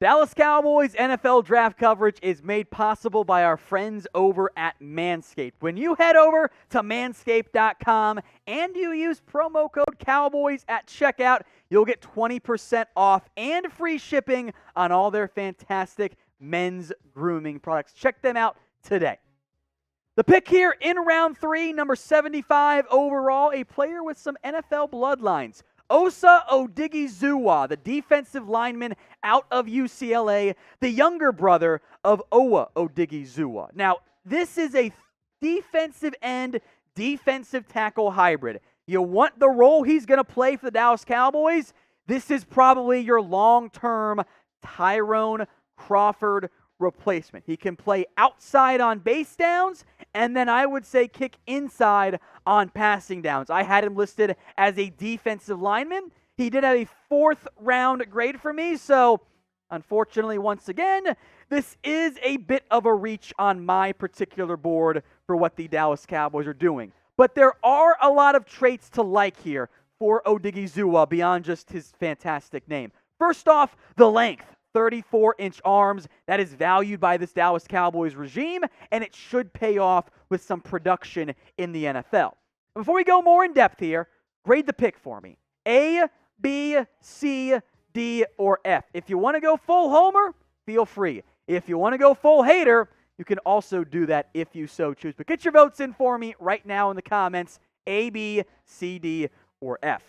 Dallas Cowboys NFL draft coverage is made possible by our friends over at Manscaped. When you head over to manscaped.com and you use promo code Cowboys at checkout, you'll get 20% off and free shipping on all their fantastic men's grooming products. Check them out today. The pick here in round 3, number 75 overall, a player with some NFL bloodlines. Osa Odighizuwa, the defensive lineman out of UCLA, the younger brother of Osa Odighizuwa. Now, this is a defensive end, defensive tackle hybrid. You want the role he's going to play for the Dallas Cowboys? This is probably your long-term Tyrone Crawford replacement. He can play outside on base downs, and then I would say kick inside on passing downs. I had him listed as a defensive lineman. He did have a 4th round grade for me, so unfortunately, once again, this is a bit of a reach on my particular board for what the Dallas Cowboys are doing. But there are a lot of traits to like here for Odighizuwa beyond just his fantastic name. First off, the length. 34-inch arms. That is valued by this Dallas Cowboys regime, and it should pay off with some production in the NFL. Before we go more in depth here, grade the pick for me. A, B, C, D, or F. If you want to go full homer, feel free. If you want to go full hater, you can also do that if you so choose. But get your votes in for me right now in the comments. A, B, C, D, or F.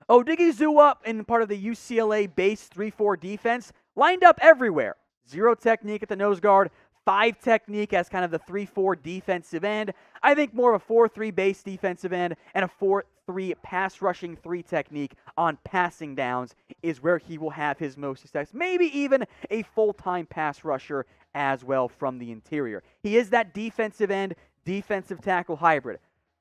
Odighizuwa, in part of the UCLA base 3-4 defense, lined up everywhere. 0 technique at the nose guard, 5 technique as kind of the 3-4 defensive end. I think more of a 4-3 base defensive end and a 4-3 pass rushing 3 technique on passing downs is where he will have his most success. Maybe even a full-time pass rusher as well from the interior. He is that defensive end, defensive tackle hybrid.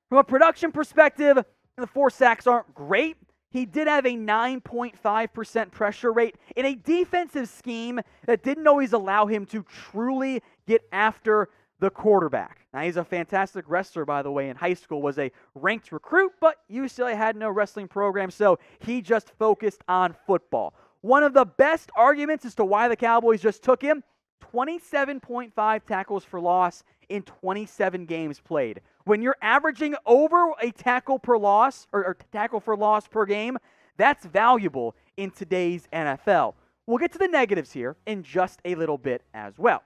From a production perspective, the 4 sacks aren't great. He did have a 9.5% pressure rate in a defensive scheme that didn't always allow him to truly get after the quarterback. Now, he's a fantastic wrestler, by the way. In high school, was a ranked recruit, but UCLA had no wrestling program, so he just focused on football. One of the best arguments as to why the Cowboys just took him, 27.5 tackles for loss in 27 games played. When you're averaging over a tackle per loss or tackle for loss per game, that's valuable in today's NFL. We'll get to the negatives here in just a little bit as well.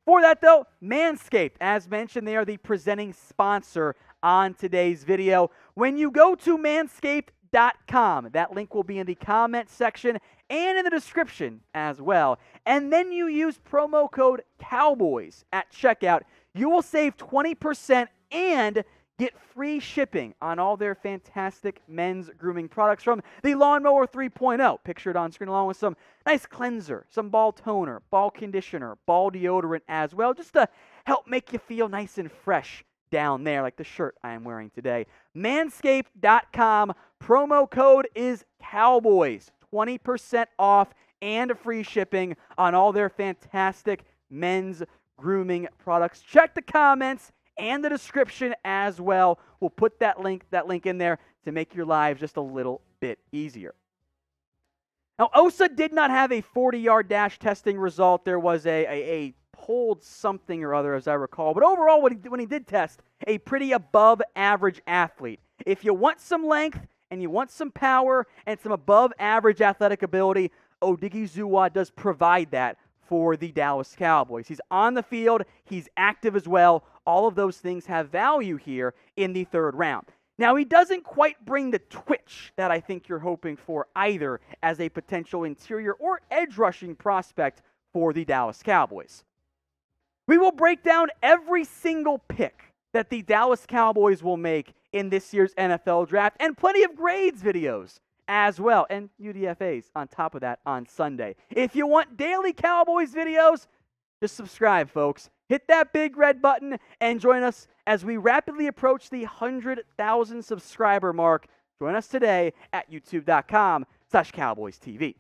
For that, though, Manscaped, as mentioned, they are the presenting sponsor on today's video. When you go to manscaped.com, that link will be in the comment section and in the description as well, and then you use promo code Cowboys at checkout, you will save 20% and get free shipping on all their fantastic men's grooming products, from the Lawnmower 3.0, pictured on screen, along with some nice cleanser, some ball toner, ball conditioner, ball deodorant as well, just to help make you feel nice and fresh down there, like the shirt I am wearing today. Manscaped.com, promo code is Cowboys, 20% off and free shipping on all their fantastic men's grooming products. Check the comments and the description as well. We'll put that link in there to make your lives just a little bit easier. Now, Osa did not have a 40-yard dash testing result. There was a pulled something or other, as I recall. But overall, when he did test, a pretty above-average athlete. If you want some length and you want some power and some above-average athletic ability, Odighizuwa does provide that for the Dallas Cowboys. He's on the field. He's active as well. All of those things have value here in the 3rd round. Now, he doesn't quite bring the twitch that I think you're hoping for either as a potential interior or edge rushing prospect for the Dallas Cowboys. We will break down every single pick that the Dallas Cowboys will make in this year's NFL draft, and plenty of grades videos as well, and UDFAs on top of that on Sunday. If you want daily Cowboys videos, just subscribe, folks. Hit that big red button and join us as we rapidly approach the 100,000 subscriber mark. Join us today at youtube.com/CowboysTV.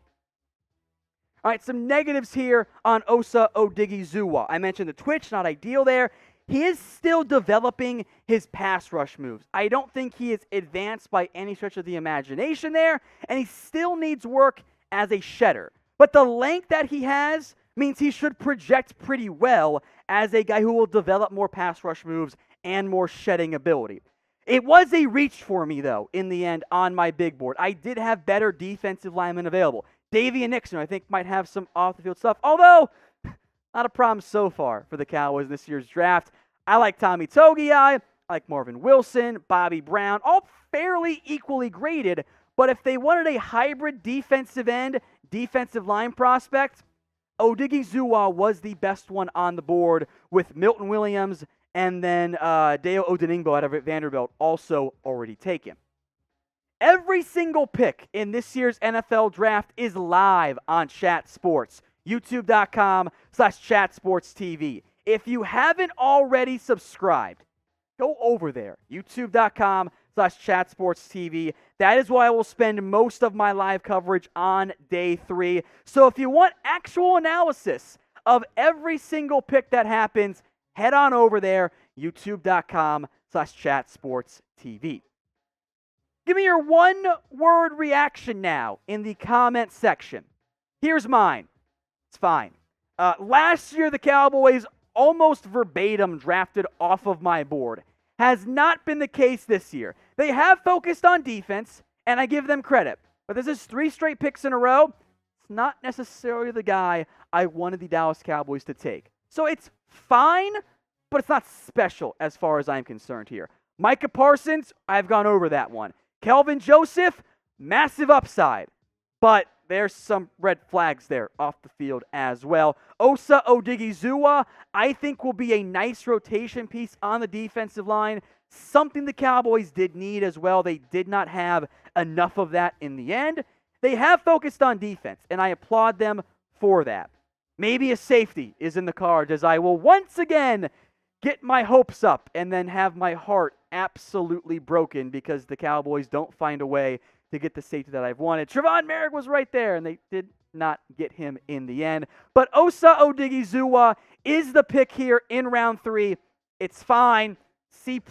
All right, some negatives here on Osa Odighizuwa. I mentioned the twitch, not ideal there. He is still developing his pass rush moves. I don't think he is advanced by any stretch of the imagination there, and he still needs work as a shedder. But the length that he has means he should project pretty well as a guy who will develop more pass rush moves and more shedding ability. It was a reach for me, though, in the end on my big board. I did have better defensive linemen available. Davian Nixon, I think, might have some off-the-field stuff, although not a problem so far for the Cowboys in this year's draft. I like Tommy Togiai, I like Marvin Wilson, Bobby Brown, all fairly equally graded, but if they wanted a hybrid defensive end, defensive line prospect, Odighizuwa was the best one on the board, with Milton Williams and then Deo Odiningbo out of Vanderbilt also already taken. Every single pick in this year's NFL draft is live on Chat Sports, youtube.com/chatsportstv. If you haven't already subscribed, go over there, youtube.com/chatsportstv. That is why I will spend most of my live coverage on day 3. So if you want actual analysis of every single pick that happens, head on over there, youtube.com/chatsportstv. Give me your one-word reaction now in the comment section. Here's mine. It's fine. Last year, the Cowboys almost verbatim drafted off of my board. Has not been the case this year. They have focused on defense, and I give them credit. But this is 3 straight picks in a row. It's not necessarily the guy I wanted the Dallas Cowboys to take. So it's fine, but it's not special as far as I'm concerned here. Micah Parsons, I've gone over that one. Kelvin Joseph, massive upside, but there's some red flags there off the field as well. Osa Odighizuwa, I think, will be a nice rotation piece on the defensive line, something the Cowboys did need as well. They did not have enough of that in the end. They have focused on defense, and I applaud them for that. Maybe a safety is in the cards, as I will once again get my hopes up and then have my heart absolutely broken because the Cowboys don't find a way to get the safety that I've wanted. Trevon Merrick was right there, and they did not get him in the end. But Osa Odighizuwa is the pick here in round 3. It's fine. C+,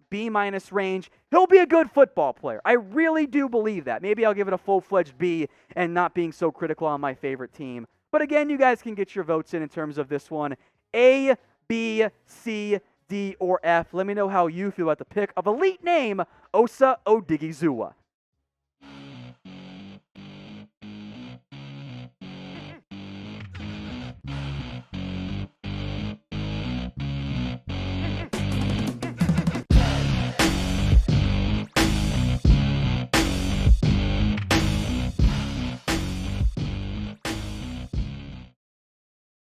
B- range. He'll be a good football player. I really do believe that. Maybe I'll give it a full-fledged B and not being so critical on my favorite team. But again, you guys can get your votes in terms of this one. A, B, C, D, or F. Let me know how you feel about the pick of elite name, Osa Odighizuwa.